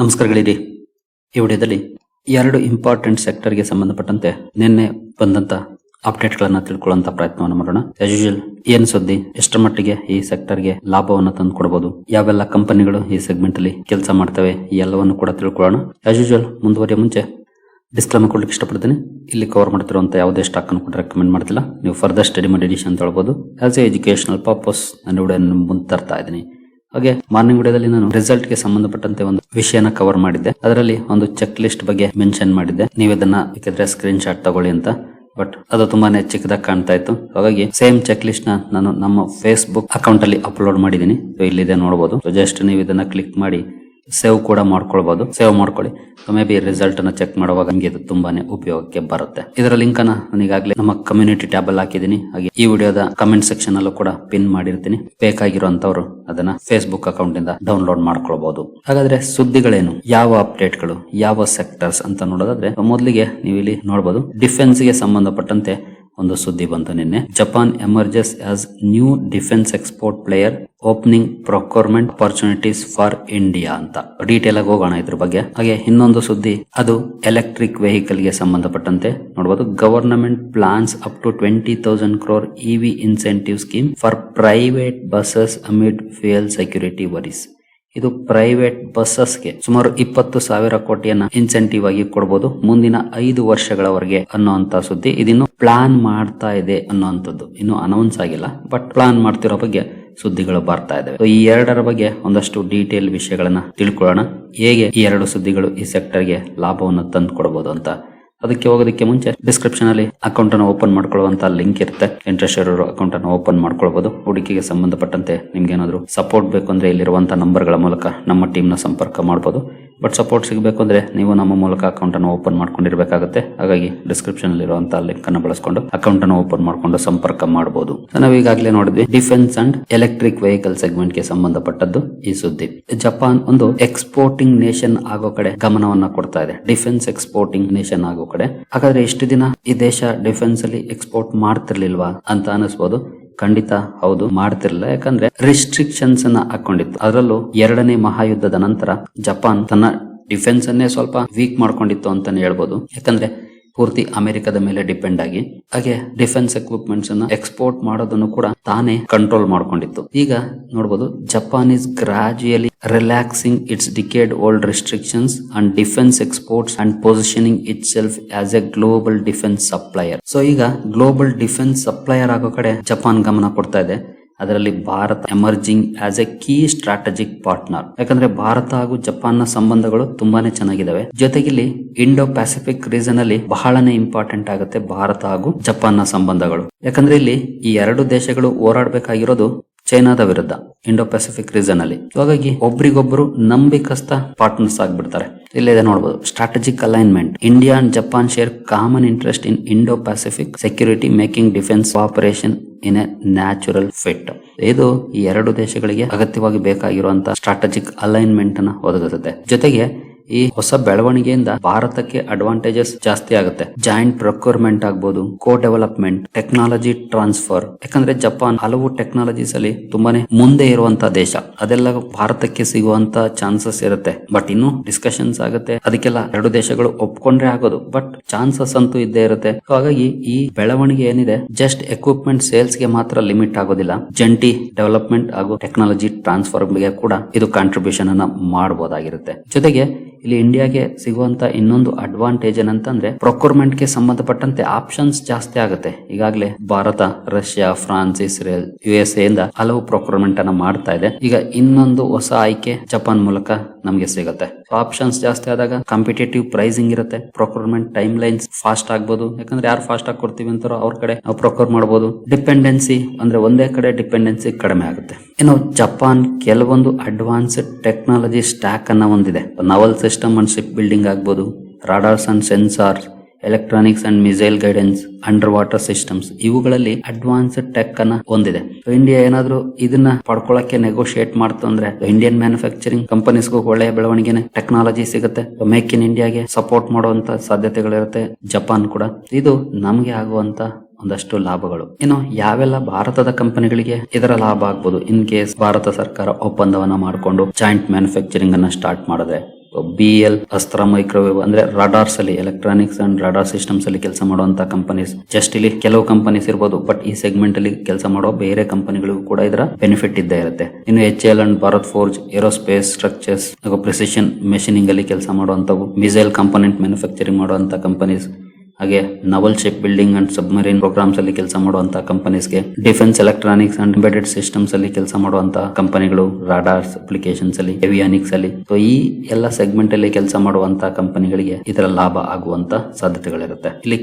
ನಮಸ್ಕಾರಗಳಿರಿ. ಈ ವಿಡಿಯೋದಲ್ಲಿ ಎರಡು ಇಂಪಾರ್ಟೆಂಟ್ ಸೆಕ್ಟರ್ಗೆ ಸಂಬಂಧಪಟ್ಟಂತೆ ನಿನ್ನೆ ಬಂದಂತ ಅಪ್ಡೇಟ್ಗಳನ್ನ ತಿಳ್ಕೊಳ್ಳುವಂತ ಪ್ರಯತ್ನವನ್ನು ಮಾಡೋಣ. ಆಸ್ ಯೂಶುವಲ್ ಏನ್ ಸುದ್ದಿ, ಎಷ್ಟರ ಮಟ್ಟಿಗೆ ಈ ಸೆಕ್ಟರ್ಗೆ ಲಾಭವನ್ನು ತಂದು ಕೊಡಬಹುದು, ಯಾವೆಲ್ಲ ಕಂಪನಿಗಳು ಈ ಸೆಗ್ಮೆಂಟ್ ಅಲ್ಲಿ ಕೆಲಸ ಮಾಡ್ತವೆ, ಈ ಎಲ್ಲವನ್ನು ಕೂಡ ತಿಳ್ಕೊಳ್ಳೋಣ. ಆಸ್ ಯೂಶುವಲ್ ಮುಂದುವರಿಯ ಮುಂಚೆ ಡಿಸ್ಕ್ಲೇಮರ್ ಕೊಡ್ಲಿಕ್ಕೆ ಇಷ್ಟಪಡ್ತೀನಿ. ಇಲ್ಲಿ ಕವರ್ ಮಾಡ್ತಿರುವಂತ ಯಾವುದೇ ಸ್ಟಾಕ್ ಅನ್ನು ಕೂಡ ರೆಕಮೆಂಡ್ ಮಾಡ್ತಿಲ್ಲ. ನೀವು ಫರ್ದರ್ ಸ್ಟಡಿ ಮಾಡಿ ಎಡಿಷನ್ ಅಂತ ಹೇಳ್ಬೋದು. ಆಸ್ ಎ ಎಜುಕೇಶನಲ್ ಪರ್ಪಸ್ ನಾನು ವಿಡಿಯೋ ಮುಂದೆ ತರ್ತಾ ಇದ್ದೀನಿ. ಹಾಗೆ ಮಾರ್ನಿಂಗ್ ವಿಡಿಯೋದಲ್ಲಿ ನಾನು ರಿಸಲ್ಟ್ ಗೆ ಸಂಬಂಧಪಟ್ಟಂತೆ ಒಂದು ವಿಷಯನ ಕವರ್ ಮಾಡಿದ್ದೆ. ಅದರಲ್ಲಿ ಒಂದು ಚೆಕ್ ಲಿಸ್ಟ್ ಬಗ್ಗೆ ಮೆನ್ಷನ್ ಮಾಡಿದ್ದೆ. ನೀವು ಇದನ್ನ ಬೇಕಿದ್ರೆ ಸ್ಕ್ರೀನ್ ಶಾಟ್ ತಗೊಳ್ಳಿ ಅಂತ. ಬಟ್ ಅದು ತುಂಬಾನೇ ಚಿಕ್ಕದಾಗಿ ಕಾಣ್ತಾ ಇತ್ತು. ಹಾಗಾಗಿ ಸೇಮ್ ಚೆಕ್ ಲಿಸ್ಟ್ ನ ನಾನು ನಮ್ಮ ಫೇಸ್ಬುಕ್ ಅಕೌಂಟ್ ಅಲ್ಲಿ ಅಪ್ಲೋಡ್ ಮಾಡಿದೀನಿ. ಇಲ್ಲಿದೆ ನೋಡಬಹುದು. ಜಸ್ಟ್ ನೀವು ಇದನ್ನ ಕ್ಲಿಕ್ ಮಾಡಿ ಸೇವ್ ಕೂಡ ಮಾಡ್ಕೊಳ್ಬಹುದು. ಸೇವ್ ಮಾಡ್ಕೊಳ್ಳಿ. ಮೇ ಬಿ ರಿಸಲ್ಟ್ ಅನ್ನ ಚೆಕ್ ಮಾಡುವಾಗ ನಿಮಗೆ ಇದು ತುಂಬಾನೇ ಉಪಯೋಗಕ್ಕೆ ಬರುತ್ತೆ. ಇದರ ಲಿಂಕ್ ಅನ್ನ ನಾನು ಈಗಾಗಲೇ ನಮ್ಮ ಕಮ್ಯುನಿಟಿ ಟ್ಯಾಬ್ ಅಲ್ಲಿ ಹಾಕಿದ್ದೀನಿ. ಹಾಗೆ ಈ ವಿಡಿಯೋದ ಕಮೆಂಟ್ ಸೆಕ್ಷನ್ ಅಲ್ಲೂ ಕೂಡ ಪಿನ್ ಮಾಡಿರ್ತೀನಿ. ಬೇಕಾಗಿರುವಂತವ್ರು ಅದನ್ನ ಫೇಸ್ಬುಕ್ ಅಕೌಂಟ್ ಇಂದ ಡೌನ್ಲೋಡ್ ಮಾಡ್ಕೊಳ್ಬಹುದು. ಹಾಗಾದ್ರೆ ಸುದ್ದಿಗಳೇನು, ಯಾವ ಅಪ್ಡೇಟ್ಗಳು, ಯಾವ ಸೆಕ್ಟರ್ಸ್ ಅಂತ ನೋಡೋದಾದ್ರೆ ಮೊದಲಿಗೆ ನೀವು ಇಲ್ಲಿ ನೋಡಬಹುದು. ಡಿಫೆನ್ಸ್ ಗೆ ಸಂಬಂಧಪಟ್ಟಂತೆ ಒಂದು ಸುದ್ದಿ ಬಂತು ನಿನ್ನೆ. Japan emerges as new defence export player opening procurement opportunities for India ಅಂತ. ಡೀಟೇಲ್ ಆಗಿ ಹೋಗೋಣ ಇದ್ರ ಬಗ್ಗೆ. ಹಾಗೆ ಇನ್ನೊಂದು ಸುದ್ದಿ, ಅದು ಎಲೆಕ್ಟ್ರಿಕ್ ವೆಹಿಕಲ್ ಗೆ ಸಂಬಂಧಪಟ್ಟಂತೆ ನೋಡಬಹುದು. Government plans up to 20,000 crore EV incentive scheme for private buses amid fuel security worries. ಇದು ಪ್ರೈವೇಟ್ ಬಸ್ಸಸ್ಗೆ ಸುಮಾರು 20,000 ಕೋಟಿಯನ್ನ ಇನ್ಸೆಂಟಿವ್ ಆಗಿ ಕೊಡಬಹುದು ಮುಂದಿನ 5 ವರ್ಷಗಳವರೆಗೆ ಅನ್ನೋಂತ ಸುದ್ದಿ. ಇದಿನ್ನು ಪ್ಲಾನ್ ಮಾಡ್ತಾ ಇದೆ ಅನ್ನೋಂಥದ್ದು, ಇನ್ನು ಅನೌನ್ಸ್ ಆಗಿಲ್ಲ. ಬಟ್ ಪ್ಲಾನ್ ಮಾಡ್ತಿರೋ ಬಗ್ಗೆ ಸುದ್ದಿಗಳು ಬರ್ತಾ ಇದಾವೆ. ಈ ಎರಡರ ಬಗ್ಗೆ ಒಂದಷ್ಟು ಡೀಟೇಲ್ ವಿಷಯಗಳನ್ನ ತಿಳ್ಕೊಳ್ಳೋಣ. ಹೇಗೆ ಈ ಎರಡು ಸುದ್ದಿಗಳು ಈ ಸೆಕ್ಟರ್ಗೆ ಲಾಭವನ್ನು ತಂದು ಕೊಡಬಹುದು ಅಂತ. ಅದಕ್ಕೆ ಹೋಗೋದಕ್ಕೆ ಮುಂಚೆ ಡಿಸ್ಕ್ರಿಪ್ಷನ್ ಅಲ್ಲಿ ಅಕೌಂಟ್ ಅನ್ನು ಓಪನ್ ಮಾಡ್ಕೊಳ್ಳುವಂತ ಲಿಂಕ್ ಇರುತ್ತೆ. ಇಂಟ್ರೆಸ್ಟ್ ಇರೋರು ಅಕೌಂಟ್ ಅನ್ನು ಓಪನ್ ಮಾಡ್ಕೊಳ್ಬಹುದು. ಹೂಡಿಕೆಗೆ ಸಂಬಂಧಪಟ್ಟಂತೆ ನಿಮ್ಗೆ ಏನಾದ್ರು ಸಪೋರ್ಟ್ ಬೇಕು ಅಂದ್ರೆ ಇಲ್ಲಿರುವಂತಹ ನಂಬರ್ ಗಳ ಮೂಲಕ ನಮ್ಮ ಟೀಮ್ ನ ಸಂಪರ್ಕ ಮಾಡಬಹುದು. ಬಟ್ ಸಪೋರ್ಟ್ ಸಿಗಬೇಕು ಅಂದ್ರೆ ನೀವು ನಮ್ಮ ಮೂಲಕ ಅಕೌಂಟ್ ಅನ್ನು ಓಪನ್ ಮಾಡ್ಕೊಂಡಿರ್ಬೇಕಾಗುತ್ತೆ. ಹಾಗಾಗಿ ಡಿಸ್ಕ್ರಿಪ್ಷನ್ ಅಲ್ಲಿ ಇರುವಂತಹ ಲಿಂಕ್ ಅನ್ನು ಬಳಸಿಕೊಂಡು ಅಕೌಂಟ್ ಅನ್ನು ಓಪನ್ ಮಾಡ್ಕೊಂಡು ಸಂಪರ್ಕ ಮಾಡಬಹುದು. ನಾವು ಈಗಾಗಲೇ ನೋಡಿದ್ವಿ defence and electric vehicle segment ಗೆ ಸಂಬಂಧಪಟ್ಟದ್ದು ಈ ಸುದ್ದಿ. ಜಪಾನ್ ಒಂದು ಎಕ್ಸ್ಪೋರ್ಟಿಂಗ್ ನೇಷನ್ ಆಗೋ ಕಡೆ ಗಮನವನ್ನ ಕೊಡ್ತಾ ಇದೆ. ಡಿಫೆನ್ಸ್ ಎಕ್ಸ್ಪೋರ್ಟಿಂಗ್ ನೇಷನ್ ಆಗೋ ಕಡೆ. ಹಾಗಾದ್ರೆ ಇಷ್ಟು ದಿನ ಈ ದೇಶ ಡಿಫೆನ್ಸ್ ಅಲ್ಲಿ ಎಕ್ಸ್ಪೋರ್ಟ್ ಮಾಡ್ತಿರ್ಲಿಲ್ವಾ ಅಂತ ಅನಿಸ್ಬೋದು. ಖಂಡಿತ ಹೌದು, ಮಾಡ್ತಿರ್ಲಿಲ್ಲ. ಯಾಕಂದ್ರೆ ರಿಸ್ಟ್ರಿಕ್ಷನ್ಸ್ ಅನ್ನ ಹಾಕೊಂಡಿತ್ತು. ಅದರಲ್ಲೂ ಎರಡನೇ ಮಹಾಯುದ್ಧದ ನಂತರ ಜಪಾನ್ ತನ್ನ ಡಿಫೆನ್ಸ್ ಅನ್ನೇ ಸ್ವಲ್ಪ ವೀಕ್ ಮಾಡ್ಕೊಂಡಿತ್ತು ಅಂತಾನೆ ಹೇಳ್ಬೋದು. ಯಾಕಂದ್ರೆ ಪೂರ್ತಿ ಅಮೆರಿಕದ ಮೇಲೆ ಡಿಪೆಂಡ್ ಆಗಿ, ಹಾಗೆ ಡಿಫೆನ್ಸ್ ಎಕ್ವಿಪ್ಮೆಂಟ್ಸ್ ಅನ್ನ ಎಕ್ಸ್ಪೋರ್ಟ್ ಮಾಡೋದನ್ನು ಕೂಡ ತಾನೇ ಕಂಟ್ರೋಲ್ ಮಾಡ್ಕೊಂಡಿತ್ತು. ಈಗ ನೋಡಬಹುದು, Japan is ಗ್ರಾಜುಯಲಿ relaxing it's decade old restrictions and defence exports and positioning it self as A global defence supplier. So ಈಗ ಗ್ಲೋಬಲ್ ಡಿಫೆನ್ಸ್ ಸಪ್ಲೈಯರ್ ಆಗೋ ಕಡೆ ಜಪಾನ್ ಗಮನ ಕೊಡ್ತಾ ಇದೆ. ಅದರಲ್ಲಿ Bharat emerging as A key strategic partner. ಯಾಕಂದ್ರೆ ಭಾರತ ಹಾಗೂ ಜಪಾನ್ ನ ಸಂಬಂಧಗಳು ತುಂಬಾನೇ ಚೆನ್ನಾಗಿದ್ದಾವೆ. ಜೊತೆಗಿಲ್ಲಿ ಇಂಡೋ ಪ್ಯಾಸಿಫಿಕ್ ರೀಜನ್ ಅಲ್ಲಿ ಬಹಳನೇ ಇಂಪಾರ್ಟೆಂಟ್ ಆಗುತ್ತೆ ಭಾರತ ಹಾಗೂ ಜಪಾನ್ ನ ಸಂಬಂಧಗಳು. ಯಾಕಂದ್ರೆ ಇಲ್ಲಿ ಈ ಎರಡು ದೇಶಗಳು ಹೋರಾಡಬೇಕಾಗಿರೋದು ಚೈನಾದ ವಿರುದ್ಧ ಇಂಡೋ ಪ್ಯಾಸಿಫಿಕ್ ರೀಜನ್ ಅಲ್ಲಿ. ಹಾಗಾಗಿ ಒಬ್ರಿಗೊಬ್ರು ನಂಬಿಕಸ್ತ ಪಾರ್ಟ್ನರ್ಸ್ ಆಗ್ಬಿಡ್ತಾರೆ. ಇಲ್ಲಿದೆ ನೋಡಬಹುದು, strategic alignment. India and Japan share common interest in Indo Pacific security making defence cooperation in a natural fit. ಇದು ಈ ಎರಡು ದೇಶಗಳಿಗೆ ಅಗತ್ಯವಾಗಿ ಬೇಕಾಗಿರುವಂತಹ ಸ್ಟ್ರಾಟಜಿಕ್ ಅಲೈನ್ಮೆಂಟ್ ಅನ್ನ ಒದಗಿಸುತ್ತೆ. ಜೊತೆಗೆ ಈ ಹೊಸ ಬೆಳವಣಿಗೆಯಿಂದ ಭಾರತಕ್ಕೆ ಅಡ್ವಾಂಟೇಜಸ್ ಜಾಸ್ತಿ ಆಗುತ್ತೆ. ಜಾಯಿಂಟ್ ಪ್ರೊಕ್ಯೂರ್ಮೆಂಟ್ ಆಗ್ಬಹುದು, ಕೋ ಡೆವಲಪ್ಮೆಂಟ್, ಟೆಕ್ನಾಲಜಿ ಟ್ರಾನ್ಸ್ಫರ್. ಯಾಕಂದ್ರೆ ಜಪಾನ್ ಹಲವು ಟೆಕ್ನಾಲಜೀಸ್ ಅಲ್ಲಿ ತುಂಬಾನೇ ಮುಂದೆ ಇರುವಂತಹ ದೇಶ. ಅದೆಲ್ಲ ಭಾರತಕ್ಕೆ ಸಿಗುವಂತ ಚಾನ್ಸಸ್ ಇರುತ್ತೆ. ಬಟ್ ಇನ್ನು ಡಿಸ್ಕಷನ್ಸ್ ಆಗುತ್ತೆ. ಅದಕ್ಕೆಲ್ಲ ಎರಡು ದೇಶಗಳು ಒಪ್ಕೊಂಡ್ರೆ ಆಗೋದು. ಬಟ್ ಚಾನ್ಸಸ್ ಅಂತೂ ಇದ್ದೇ ಇರುತ್ತೆ. ಹಾಗಾಗಿ ಈ ಬೆಳವಣಿಗೆ ಏನಿದೆ ಜಸ್ಟ್ ಎಕ್ವಿಪ್ಮೆಂಟ್ ಸೇಲ್ಸ್ ಗೆ ಮಾತ್ರ ಲಿಮಿಟ್ ಆಗೋದಿಲ್ಲ. ಜಂಟಿ ಡೆವಲಪ್ಮೆಂಟ್ ಹಾಗೂ ಟೆಕ್ನಾಲಜಿ ಟ್ರಾನ್ಸ್ಫರ್ ಗೆ ಕೂಡ ಇದು ಕಾಂಟ್ರಿಬ್ಯೂಷನ್ ಅನ್ನ ಮಾಡಬಹುದಾಗಿರುತ್ತೆ. ಜೊತೆಗೆ ಇಲ್ಲಿ ಇಂಡಿಯಾಗೆ ಸಿಗುವಂತ ಇನ್ನೊಂದು ಅಡ್ವಾಂಟೇಜ್ ಏನಂತಂದ್ರೆ ಪ್ರೊಕ್ಯೂರ್ಮೆಂಟ್ ಗೆ ಸಂಬಂಧಪಟ್ಟಂತೆ ಆಪ್ಷನ್ಸ್ ಜಾಸ್ತಿ ಆಗುತ್ತೆ. ಈಗಾಗಲೇ Bharat, Russia, France, Israel, USA ಇಂದ ಹಲವು ಪ್ರೊಕ್ಯೂರ್ಮೆಂಟ್ ಅನ್ನ ಮಾಡ್ತಾ ಇದೆ. ಈಗ ಇನ್ನೊಂದು ಹೊಸ ಆಯ್ಕೆ ಜಪಾನ್ ಮೂಲಕ ನಮಗೆ ಸಿಗುತ್ತೆ. ಆಪ್ಷನ್ಸ್ ಜಾಸ್ತಿ ಆದಾಗ ಕಾಂಪಿಟೇಟಿವ್ ಪ್ರೈಸಿಂಗ್ ಇರುತ್ತೆ. ಪ್ರೊಕ್ಯೂರ್ಮೆಂಟ್ ಟೈಮ್ ಲೈನ್ಸ್ ಫಾಸ್ಟ್ ಆಗ್ಬಹುದು. ಯಾಕಂದ್ರೆ ಯಾರು ಫಾಸ್ಟ್ ಆಗಿ ಕೊಡ್ತೀವಿ ಅಂತಾರೋ ಅವ್ರ ಕಡೆ ನಾವು ಪ್ರೊಕ್ಯೂರ್ ಮಾಡಬಹುದು. ಡಿಪೆಂಡೆನ್ಸಿ ಅಂದ್ರೆ ಒಂದೇ ಕಡೆ ಡಿಪೆಂಡೆನ್ಸಿ ಕಡಿಮೆ ಆಗುತ್ತೆ. ಇನ್ನು ಜಪಾನ್ ಕೆಲವೊಂದು ಅಡ್ವಾನ್ಸ್ಡ್ ಟೆಕ್ನಾಲಜಿ ಸ್ಟ್ಯಾಕ್ ಅನ್ನ ಹೊಂದಿದೆ. Naval system and ship building ಆಗ್ಬಹುದು, radars and sensors, electronics and missile guidance, underwater systems. ಇವುಗಳಲ್ಲಿ ಅಡ್ವಾನ್ಸ್ಡ್ ಟೆಕ್ ಅನ್ನ ಹೊಂದಿದೆ. ಇಂಡಿಯಾ ಏನಾದ್ರೂ ಇದನ್ನ ಪಡ್ಕೊಳ್ಳಕ್ಕೆ ನೆಗೋಷಿಯೇಟ್ ಮಾಡ್ತು ಅಂದ್ರೆ ಇಂಡಿಯನ್ ಮ್ಯಾನುಫ್ಯಾಕ್ಚರಿಂಗ್ ಕಂಪನೀಸ್ಗೂ ಒಳ್ಳೆಯ ಬೆಳವಣಿಗೆನೆ ಟೆಕ್ನಾಲಜಿ ಸಿಗುತ್ತೆ. ಮೇಕ್ ಇನ್ ಇಂಡಿಯಾಗೆ ಸಪೋರ್ಟ್ ಮಾಡುವಂತ ಸಾಧ್ಯತೆಗಳಿರುತ್ತೆ. ಜಪಾನ್ ಕೂಡ ಇದು ನಮಗೆ ಆಗುವಂತ ಒಂದಷ್ಟು ಲಾಭಗಳು. ಇನ್ನು ಯಾವೆಲ್ಲ ಭಾರತದ ಕಂಪನಿಗಳಿಗೆ ಇದರ ಲಾಭ ಆಗ್ಬಹುದು ಇನ್ ಕೇಸ್ ಭಾರತ ಸರ್ಕಾರ ಒಪ್ಪಂದವನ್ನ ಮಾಡಿಕೊಂಡು ಜಾಯಿಂಟ್ ಮ್ಯಾನುಫ್ಯಾಕ್ಚರಿಂಗ್ ಅನ್ನ ಸ್ಟಾರ್ಟ್ ಮಾಡಿದ್ರೆ BEL, ಅಸ್ತ್ರ ಮೈಕ್ರೋವೇವ್ ಅಂದ್ರೆ ರಾಡಾರ್ಸ್ ಅಲ್ಲಿ, ಎಲೆಕ್ಟ್ರಾನಿಕ್ಸ್ ಅಂಡ್ ರಾಡಾರ್ ಸಿಸ್ಟಮ್ಸ್ ಅಲ್ಲಿ ಕೆಲಸ ಮಾಡುವಂತ ಕಂಪನೀಸ್. ಜಸ್ಟ್ ಇಲ್ಲಿ ಕೆಲವು ಕಂಪನೀಸ್ ಇರಬಹುದು, ಬಟ್ ಈ ಸೆಗ್ಮೆಂಟ್ ಅಲ್ಲಿ ಕೆಲಸ ಮಾಡೋ ಬೇರೆ ಕಂಪನಿಗಳಿಗೂ ಕೂಡ ಇದರ ಬೆನಿಫಿಟ್ ಇದ್ದೇ ಇರುತ್ತೆ. ಇನ್ನು HAL and Bharat Forge aerospace structures ಹಾಗೂ ಪ್ರಿಸಿಷನ್ ಮೆಷಿನಿಂಗ್ ಅಲ್ಲಿ ಕೆಲಸ ಮಾಡುವಂತವು, ಮಿಸೈಲ್ ಕಾಂಪೋನೆಂಟ್ ಮ್ಯಾನುಫ್ಯಾಕ್ಚರಿಂಗ್ ಮಾಡುವಂತ ಕಂಪನೀಸ್, ಹಾಗೆ naval ship building and submarine programmes ಅಲ್ಲಿ ಕೆಲಸ ಮಾಡುವಂತ ಕಂಪನೀಸ್ಗೆ, defence electronics and embedded systems ಅಲ್ಲಿ ಕೆಲಸ ಮಾಡುವಂತ ಕಂಪನಿಗಳು, ರಾಡಾರ್ಸ್ ಅಪ್ಲಿಕೇಶನ್ಸ್ ಅಲ್ಲಿ, ಏವಿಯಾನಿಕ್ಸ್ ಅಲ್ಲಿ. ಸೊ ಈ ಎಲ್ಲ ಸೆಗ್ಮೆಂಟ್ ಅಲ್ಲಿ ಕೆಲಸ ಮಾಡುವಂತ ಕಂಪನಿಗಳಿಗೆ ಇದರ ಲಾಭ ಆಗುವಂತ ಸಾಧ್ಯತೆಗಳಿರುತ್ತೆ. ಇಲ್ಲಿ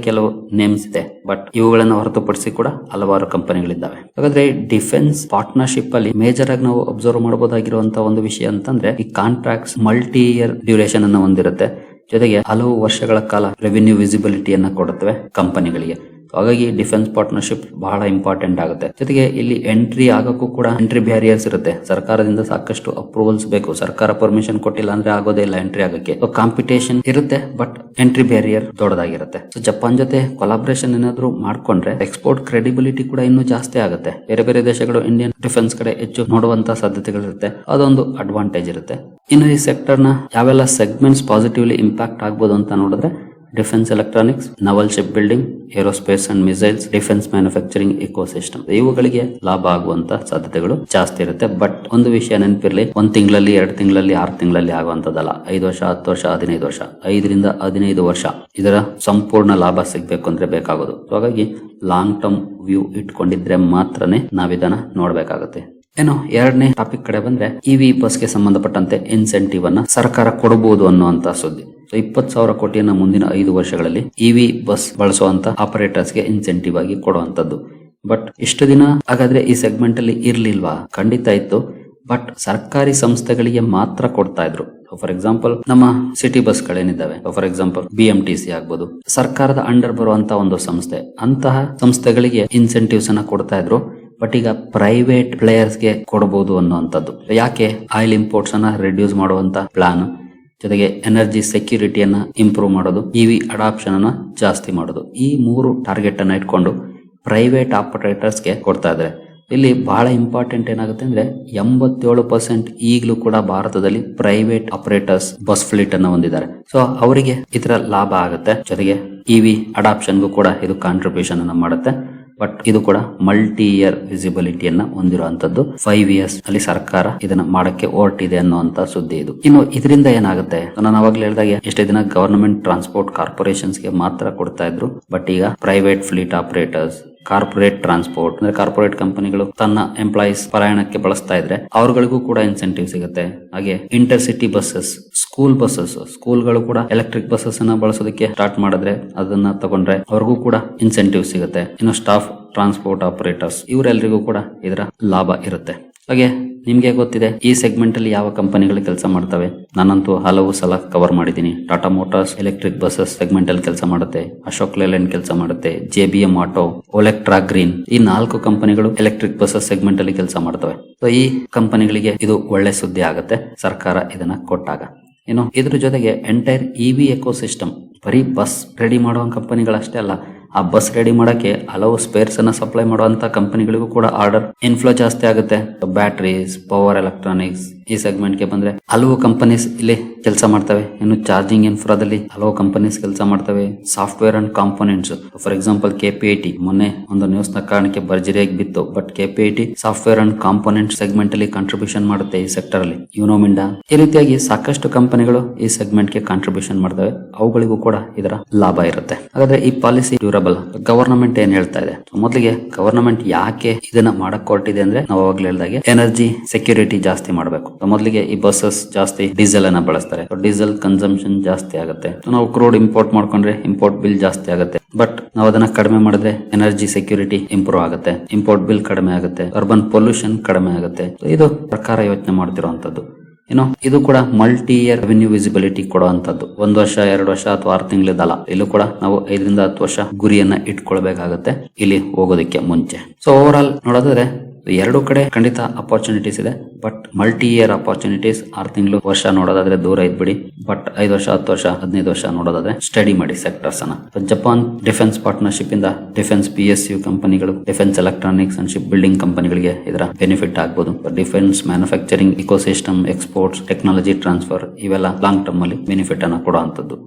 ಕೆಲವು ನೇಮ್ಸ್ ಇದೆ, ಬಟ್ ಇವುಗಳನ್ನು ಹೊರತುಪಡಿಸಿ ಕೂಡ ಹಲವಾರು ಕಂಪನಿಗಳಿದ್ದಾವೆ. ಹಾಗಾದ್ರೆ ಡಿಫೆನ್ಸ್ ಪಾರ್ಟ್ನರ್ಶಿಪ್ ಅಲ್ಲಿ ಮೇಜರ್ ಆಗಿ ನಾವು ಅಬ್ಸರ್ವ್ ಮಾಡಬಹುದಾಗಿರುವಂತಹ ಒಂದು ವಿಷಯ ಅಂತಂದ್ರೆ, ಈ ಕಾಂಟ್ರಾಕ್ಟ್ಸ್ ಮಲ್ಟಿ ಇಯರ್ ಡ್ಯೂರೇಷನ್ ಅನ್ನು ಹೊಂದಿರುತ್ತೆ. ಜೊತೆಗೆ ಹಲವು ವರ್ಷಗಳ ಕಾಲ ರೆವಿನ್ಯೂ ವಿಸಿಬಿಲಿಟಿಯನ್ನ ಕೊಡುತ್ತವೆ ಕಂಪನಿಗಳಿಗೆ. ಹಾಗಾಗಿ ಡಿಫೆನ್ಸ್ ಪಾರ್ಟ್ನರ್ಶಿಪ್ ಬಹಳ ಇಂಪಾರ್ಟೆಂಟ್ ಆಗುತ್ತೆ. ಜೊತೆಗೆ ಇಲ್ಲಿ ಎಂಟ್ರಿ ಆಗಕ್ಕೂ ಕೂಡ ಎಂಟ್ರಿ ಬ್ಯಾರಿಯರ್ಸ್ ಇರುತ್ತೆ. ಸರ್ಕಾರದಿಂದ ಸಾಕಷ್ಟು ಅಪ್ರೂವಲ್ಸ್ ಬೇಕು. ಸರ್ಕಾರ ಪರ್ಮಿಷನ್ ಕೊಟ್ಟಿಲ್ಲ ಅಂದ್ರೆ ಆಗೋದೇ ಇಲ್ಲ ಎಂಟ್ರಿ ಆಗಕ್ಕೆ. ಕಾಂಪಿಟೇಷನ್ ಇರುತ್ತೆ, ಬಟ್ ಎಂಟ್ರಿ ಬ್ಯಾರಿಯರ್ ದೊಡ್ಡದಾಗಿರುತ್ತೆ. ಸೊ ಜಪಾನ್ ಜೊತೆ ಕೊಲಾಬ್ರೇಷನ್ ಏನಾದ್ರು ಮಾಡ್ಕೊಂಡ್ರೆ ಎಕ್ಸ್ಪೋರ್ಟ್ ಕ್ರೆಡಿಬಿಲಿಟಿ ಕೂಡ ಇನ್ನೂ ಜಾಸ್ತಿ ಆಗುತ್ತೆ. ಬೇರೆ ಬೇರೆ ದೇಶಗಳು ಇಂಡಿಯನ್ ಡಿಫೆನ್ಸ್ ಕಡೆ ಹೆಚ್ಚು ನೋಡುವಂತ ಸಾಧ್ಯತೆಗಳಿರುತ್ತೆ. ಅದೊಂದು ಅಡ್ವಾಂಟೇಜ್ ಇರುತ್ತೆ. ಇನ್ನು ಈ ಸೆಕ್ಟರ್ ನ ಯಾವೆಲ್ಲ ಸೆಗ್ಮೆಂಟ್ಸ್ ಪಾಸಿಟಿವ್ಲಿ ಇಂಪ್ಯಾಕ್ಟ್ ಆಗ್ಬೋದು ಅಂತ ನೋಡಿದ್ರೆ, defence electronics, naval ship building, aerospace and missiles, defence manufacturing ecosystem, ಇವುಗಳಿಗೆ ಲಾಭ ಆಗುವಂತ ಸಾಧ್ಯತೆಗಳು ಜಾಸ್ತಿ ಇರುತ್ತೆ. ಬಟ್ ಒಂದು ವಿಷಯ ನೆನಪಿರ್ಲಿ, 1 ತಿಂಗಳಲ್ಲಿ 2 ತಿಂಗಳಲ್ಲಿ 6 ತಿಂಗಳಲ್ಲಿ ಆಗುವಂತದ್ದಲ್ಲ. 5 ವರ್ಷ 10 ವರ್ಷ 15 ವರ್ಷ 5 ರಿಂದ 15 ವರ್ಷ ಇದರ ಸಂಪೂರ್ಣ ಲಾಭ ಸಿಗ್ಬೇಕು ಅಂದ್ರೆ ಬೇಕಾಗೋದು. ಹಾಗಾಗಿ ಲಾಂಗ್ ಟರ್ಮ್ ವ್ಯೂ ಇಟ್ಕೊಂಡಿದ್ರೆ ಮಾತ್ರನೇ ನಾವಿದನ್ನ ನೋಡ್ಬೇಕಾಗುತ್ತೆ. ಏನು ಎರಡನೇ ಟಾಪಿಕ್ ಕಡೆ ಬಂದ್ರೆ, ಇವಿ ಬಸ್ಗೆ ಸಂಬಂಧಪಟ್ಟಂತೆ ಇನ್ಸೆಂಟಿವ್ ಅನ್ನ ಸರ್ಕಾರ ಕೊಡಬಹುದು ಅನ್ನುವಂತ ಸುದ್ದಿ. 20,000 ಕೋಟಿಯನ್ನ ಮುಂದಿನ 5 ವರ್ಷಗಳಲ್ಲಿ ಇವಿ ಬಸ್ ಬಳಸುವಂತ ಆಪರೇಟರ್ಸ್ ಗೆ ಇನ್ಸೆಂಟಿವ್ ಆಗಿ ಕೊಡುವಂತದ್ದು. ಬಟ್ ಇಷ್ಟು ದಿನ ಹಾಗಾದ್ರೆ ಈ ಸೆಗ್ಮೆಂಟ್ ಅಲ್ಲಿ ಇರ್ಲಿಲ್ವಾ? ಖಂಡಿತ ಇತ್ತು, ಬಟ್ ಸರ್ಕಾರಿ ಸಂಸ್ಥೆಗಳಿಗೆ ಮಾತ್ರ ಕೊಡ್ತಾ ಇದ್ರು. ಫಾರ್ ಎಕ್ಸಾಂಪಲ್ ನಮ್ಮ ಸಿಟಿ ಬಸ್ ಗಳೇನಿದ್ದಾವೆ, ಫಾರ್ ಎಕ್ಸಾಂಪಲ್ BMTC ಆಗ್ಬೋದು, ಸರ್ಕಾರದ ಅಂಡರ್ ಬರುವಂತ ಒಂದು ಸಂಸ್ಥೆ, ಅಂತಹ ಸಂಸ್ಥೆಗಳಿಗೆ ಇನ್ಸೆಂಟಿವ್ಸ್ ಅನ್ನ ಕೊಡ್ತಾ ಇದ್ರು. ಬಟ್ ಈಗ ಪ್ರೈವೇಟ್ ಪ್ಲೇಯರ್ಸ್ ಗೆ ಕೊಡಬಹುದು ಅನ್ನುವಂಥದ್ದು. ಯಾಕೆ? ಆಯಿಲ್ ಇಂಪೋರ್ಟ್ಸ್ ಅನ್ನ ರಿಡ್ಯೂಸ್ ಮಾಡುವಂತ ಪ್ಲಾನ್, ಜೊತೆಗೆ ಎನರ್ಜಿ ಸೆಕ್ಯೂರಿಟಿಯನ್ನ ಇಂಪ್ರೂವ್ ಮಾಡೋದು, ಇವಿ ಅಡಾಪ್ಷನ್ ಅನ್ನ ಜಾಸ್ತಿ ಮಾಡೋದು, ಈ 3 ಟಾರ್ಗೆಟ್ ಅನ್ನ ಇಟ್ಕೊಂಡು ಪ್ರೈವೇಟ್ ಆಪರೇಟರ್ಸ್ ಗೆ ಕೊಡ್ತಾ ಇದ್ದಾರೆ. ಇಲ್ಲಿ ಬಹಳ ಇಂಪಾರ್ಟೆಂಟ್ ಏನಾಗುತ್ತೆ ಅಂದ್ರೆ, 87% ಈಗಲೂ ಕೂಡ ಭಾರತದಲ್ಲಿ ಪ್ರೈವೇಟ್ ಆಪರೇಟರ್ಸ್ ಬಸ್ ಫ್ಲೀಟ್ ಅನ್ನ ಹೊಂದಿದ್ದಾರೆ. ಸೊ ಅವರಿಗೆ ಇದರ ಲಾಭ ಆಗುತ್ತೆ. ಜೊತೆಗೆ ಇವಿ ಅಡಾಪ್ಷನ್ಗೂ ಕೂಡ ಇದು ಕಾಂಟ್ರಿಬ್ಯೂಷನ್ ಅನ್ನ ಮಾಡುತ್ತೆ. ಬಟ್ ಇದು ಕೂಡ ಮಲ್ಟಿ ಇಯರ್ ವಿಸಿಬಿಲಿಟಿಯನ್ನ ಹೊಂದಿರುವಂತದ್ದು. 5 ಇಯರ್ಸ್ ಅಲ್ಲಿ ಸರ್ಕಾರ ಇದನ್ನ ಮಾಡಕ್ಕೆ ಹೊರಟಿದೆ ಅನ್ನುವಂತ ಸುದ್ದಿ ಇದು. ಇನ್ನು ಇದರಿಂದ ಏನಾಗುತ್ತೆ, ನಾನು ಅವಾಗ್ಲೇ ಹೇಳಿದಾಗೆ ಎಷ್ಟೇ ದಿನ ಗವರ್ನಮೆಂಟ್ ಟ್ರಾನ್ಸ್ಪೋರ್ಟ್ ಕಾರ್ಪೊರೇಷನ್ಸ್ ಗೆ ಮಾತ್ರ ಕೊಡ್ತಾ ಇದ್ರು. ಬಟ್ ಈಗ private fleet operators, corporate transport ಅಂದ್ರೆ ಕಾರ್ಪೊರೇಟ್ ಕಂಪನಿಗಳು ತನ್ನ ಎಂಪ್ಲಾಯೀಸ್ ಪ್ರಯಾಣಕ್ಕೆ ಬಳಸ್ತಾ ಇದ್ರೆ ಅವ್ರಗಳಿಗೂ ಕೂಡ ಇನ್ಸೆಂಟಿವ್ ಸಿಗುತ್ತೆ. ಹಾಗೆ ಇಂಟರ್ಸಿಟಿ ಬಸ್ಸಸ್, ಸ್ಕೂಲ್ ಬಸ್ಸಸ್, ಸ್ಕೂಲ್ಗಳು ಕೂಡ ಎಲೆಕ್ಟ್ರಿಕ್ ಬಸ್ಸಸ್ ಅನ್ನ ಬಳಸೋದಕ್ಕೆ ಸ್ಟಾರ್ಟ್ ಮಾಡಿದ್ರೆ, ಅದನ್ನ ತಗೊಂಡ್ರೆ ಅವ್ರಿಗೂ ಕೂಡ ಇನ್ಸೆಂಟಿವ್ ಸಿಗುತ್ತೆ. ಇನ್ನು ಸ್ಟಾಫ್ ಟ್ರಾನ್ಸ್ಪೋರ್ಟ್ ಆಪರೇಟರ್ಸ್, ಇವರೆಲ್ಲರಿಗೂ ಕೂಡ ಇದರ ಲಾಭ ಇರುತ್ತೆ. ಹಾಗೆ ನಿಮ್ಗೆ ಗೊತ್ತಿದೆ ಈ ಸೆಗ್ಮೆಂಟ್ ಅಲ್ಲಿ ಯಾವ ಕಂಪನಿಗಳು ಕೆಲಸ ಮಾಡ್ತವೆ. ನಾನಂತೂ ಹಲವು ಸಲ ಕವರ್ ಮಾಡಿದ್ದೀನಿ. Tata motors electric buses segment ಅಲ್ಲಿ ಕೆಲಸ ಮಾಡುತ್ತೆ, ಅಶೋಕ್ ಲೇಲ್ಯಾಂಡ್ ಕೆಲಸ ಮಾಡುತ್ತೆ, JBM ಆಟೋ, ಒಲೆಕ್ಟ್ರಾ ಗ್ರೀನ್, ಈ 4 ಕಂಪನಿಗಳು ಎಲೆಕ್ಟ್ರಿಕ್ ಬಸ್ಸಸ್ ಸೆಗ್ಮೆಂಟ್ ಅಲ್ಲಿ ಕೆಲಸ ಮಾಡ್ತವೆ. ಸೊ ಈ ಕಂಪನಿಗಳಿಗೆ ಇದು ಒಳ್ಳೆ ಸುದ್ದಿ ಆಗುತ್ತೆ ಸರ್ಕಾರ ಇದನ್ನ ಕೊಟ್ಟಾಗ. ಇನ್ನು ಇದ್ರ ಜೊತೆಗೆ ಎಂಟೈರ್ ಇವಿ ಎಕೋಸಿಸ್ಟಮ್, ಬರೀ ಬಸ್ ರೆಡಿ ಮಾಡುವ ಕಂಪನಿಗಳಷ್ಟೇ ಅಲ್ಲ, ಆ ಬಸ್ ರೆಡಿ ಮಾಡಕ್ಕೆ ಹಲವು ಸ್ಪೇರ್ಸ್ ಅನ್ನ ಸಪ್ಲೈ ಮಾಡುವಂತ ಕಂಪನಿಗಳಿಗೂ ಕೂಡ ಆರ್ಡರ್ ಇನ್ಫ್ಲೋ ಜಾಸ್ತಿ ಆಗುತ್ತೆ. ಬ್ಯಾಟರೀಸ್, ಪವರ್ ಎಲೆಕ್ಟ್ರಾನಿಕ್ಸ್, ಈ ಸೆಗ್ಮೆಂಟ್ ಗೆ ಬಂದ್ರೆ ಹಲವು ಕಂಪನೀಸ್ ಇಲ್ಲಿ ಕೆಲಸ ಮಾಡ್ತವೆ. ಇನ್ನು ಚಾರ್ಜಿಂಗ್ ಇನ್ಫ್ರಾದಲ್ಲಿ ಹಲವು ಕಂಪನೀಸ್ ಕೆಲಸ ಮಾಡ್ತವೆ. Software and components, for example KPIT ಮೊನ್ನೆ ಒಂದು ನ್ಯೂಸ್ ನ ಕಾರಣಕ್ಕೆ ಭರ್ಜರಿಯಾಗಿ ಬಿತ್ತು. But KPIT software and component segment ಅಲ್ಲಿ ಕಾಂಟ್ರಿಬ್ಯೂಷನ್ ಮಾಡುತ್ತೆ ಈ ಸೆಕ್ಟರ್ ಅಲ್ಲಿ. ಯುನೋಮಿಂಡಾ, ಈ ರೀತಿಯಾಗಿ ಸಾಕಷ್ಟು ಕಂಪನಿಗಳು ಈ ಸೆಗ್ಮೆಂಟ್ ಗೆ ಕಾಂಟ್ರಿಬ್ಯೂಷನ್ ಮಾಡ್ತವೆ. ಅವುಗಳಿಗೂ ಕೂಡ ಇದರ ಲಾಭ ಇರುತ್ತೆ. ಹಾಗಾದ್ರೆ ಈ ಪಾಲಿಸಿ ಡ್ಯೂರಬಲ್, ಗವರ್ನಮೆಂಟ್ ಏನ್ ಹೇಳ್ತಾ ಇದೆ? ಮೊದಲಿಗೆ ಗವರ್ನಮೆಂಟ್ ಯಾಕೆ ಇದನ್ನ ಮಾಡಕ್ ಹೊರಟಿದೆ ಅಂದ್ರೆ, ನಾವು ಅವಾಗಲೇ ಹೇಳಿದಾಗೆ ಎನರ್ಜಿ ಸೆಕ್ಯೂರಿಟಿ ಜಾಸ್ತಿ ಮಾಡಬೇಕು. ಮೊದಲಿಗೆ ಈ ಬಸ್ಸಸ್ ಜಾಸ್ತಿ ಡೀಸೆಲ್ ಅನ್ನ ಬಳಸ್ತಾರೆ. ಡೀಸೆಲ್ ಕನ್ಸಂಪ್ಷನ್ ಜಾಸ್ತಿ ಆಗುತ್ತೆ. ನಾವು ಕ್ರೂಡ್ ಇಂಪೋರ್ಟ್ ಮಾಡ್ಕೊಂಡ್ರೆ ಇಂಪೋರ್ಟ್ ಬಿಲ್ ಜಾಸ್ತಿ ಆಗುತ್ತೆ. ಬಟ್ ನಾವು ಅದನ್ನ ಕಡಿಮೆ ಮಾಡಿದ್ರೆ ಎನರ್ಜಿ ಸೆಕ್ಯೂರಿಟಿ ಇಂಪ್ರೂವ್ ಆಗುತ್ತೆ, ಇಂಪೋರ್ಟ್ ಬಿಲ್ ಕಡಿಮೆ ಆಗುತ್ತೆ, ಅರ್ಬನ್ ಪೊಲ್ಯೂಷನ್ ಕಡಿಮೆ ಆಗುತ್ತೆ. ಇದು ಸರ್ಕಾರ ಯೋಚನೆ ಮಾಡ್ತಿರುವಂತದ್ದು. ಏನೋ ಇದು ಕೂಡ ಮಲ್ಟಿ ಇಯರ್ ರೆವಿನ್ಯೂ ವಿಸಿಬಿಲಿಟಿ ಕೊಡುವಂತದ್ದು. 1 ವರ್ಷ 2 ವರ್ಷ ಅಥವಾ 6 ತಿಂಗಳದಲ್ಲ. ಇಲ್ಲೂ ಕೂಡ ನಾವು 5 ರಿಂದ 10 ವರ್ಷ ಗುರಿಯನ್ನ ಇಟ್ಕೊಳ್ಬೇಕಾಗತ್ತೆ ಇಲ್ಲಿ ಹೋಗೋದಕ್ಕೆ ಮುಂಚೆ. ಸೊ ಓವರ್ ಆಲ್ ನೋಡೋದಾದ್ರೆ ಎರಡು ಕಡೆ ಖಂಡಿತ ಅಪಾರ್ಚುನಿಟೀಸ್ ಇದೆ, ಬಟ್ ಮಲ್ಟಿ ಇಯರ್ ಅಪಾರ್ಚುನಿಟೀಸ್ 6 ತಿಂಗಳು ವರ್ಷ ನೋಡೋದಾದ್ರೆ ದೂರ ಇದ್ಬಿಡಿ. ಬಟ್ 5 ವರ್ಷ 10 ವರ್ಷ 15 ವರ್ಷ ನೋಡೋದಾದ್ರೆ ಸ್ಟಡಿ ಮಾಡಿ ಸೆಕ್ಟರ್ಸ್ ಅನ್ನ. ಜಪಾನ್ ಡಿಫೆನ್ಸ್ ಪಾರ್ಟ್ನರ್ಶಿಪ್ ಇಂದ ಡಿಫೆನ್ಸ್ PSU ಕಂಪನಿಗಳು, defence electronics and ship building ಕಂಪನಿಗಳಿಗೆ ಇದರ ಬೆನಿಫಿಟ್ ಆಗ್ಬೋದು. Defence manufacturing ecosystem, exports, technology transfer ಇವೆಲ್ಲ ಲಾಂಗ್ ಟರ್ಮ್ ಅಲ್ಲಿ ಬೆನಿಫಿಟ್ ಅನ್ನ ಕೊಡುವಂತದ್ದು.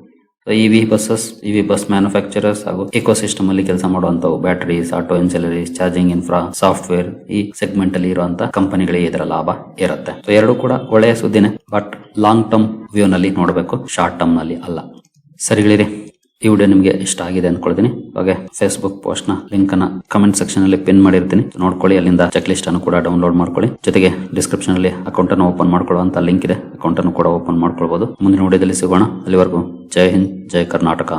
EV ಬಸ್ ಮ್ಯಾನುಫ್ಯಾಕ್ಚರರ್ಸ್ ಹಾಗೂ ಇಕೋಸಿಸ್ಟಮ್ ಅಲ್ಲಿ ಕೆಲಸ ಮಾಡುವಂತವು, batteries, auto ancillaries, charging infra, software, ಈ ಸೆಗ್ಮೆಂಟ್ ಅಲ್ಲಿ ಇರುವಂತ ಕಂಪನಿಗಳಿಗೆ ಇದರ ಲಾಭ ಇರುತ್ತೆ. ಸೊ ಎರಡು ಕೂಡ ಒಳ್ಳೆಯ ಸುದ್ದಿನೇ, ಬಟ್ ಲಾಂಗ್ ಟರ್ಮ್ ವ್ಯೂ ನಲ್ಲಿ ನೋಡಬೇಕು, ಶಾರ್ಟ್ ಟರ್ಮ್ ನಲ್ಲಿ ಅಲ್ಲ. ಸರಿಗಳಿರಿ, ಈ ವಿಡಿಯೋ ನಿಮಗೆ ಇಷ್ಟ ಆಗಿದೆ ಅಂದ್ಕೊಳ್ತೀನಿ. ಹಾಗೆ ಫೇಸ್ಬುಕ್ ಪೋಸ್ಟ್ ನ ಲಿಂಕ್ ಅನ್ನ ಕಮೆಂಟ್ ಸೆಕ್ಷನ್ ಅಲ್ಲಿ ಪಿನ್ ಮಾಡಿರ್ತೀನಿ, ನೋಡ್ಕೊಳ್ಳಿ. ಅಲ್ಲಿಂದ ಚೆಕ್ ಲಿಸ್ಟ್ ಅನ್ನು ಕೂಡ ಡೌನ್ಲೋಡ್ ಮಾಡ್ಕೊಳ್ಳಿ. ಜೊತೆಗೆ ಡಿಸ್ಕ್ರಿಪ್ಷನ್ ಅಲ್ಲಿ ಅಕೌಂಟ್ ಅನ್ನು ಓಪನ್ ಮಾಡ್ಕೊಳ್ಳುವಂತ ಲಿಂಕ್ ಇದೆ, ಅಕೌಂಟ್ ಅನ್ನು ಕೂಡ ಓಪನ್ ಮಾಡ್ಕೊಳ್ಬಹುದು. ಮುಂದಿನ ವಿಡಿಯೋದಲ್ಲಿ ಸಿಗೋಣ. ಅಲ್ಲಿವರೆಗೂ ಜೈ ಹಿಂದ್, ಜೈ ಕರ್ನಾಟಕ.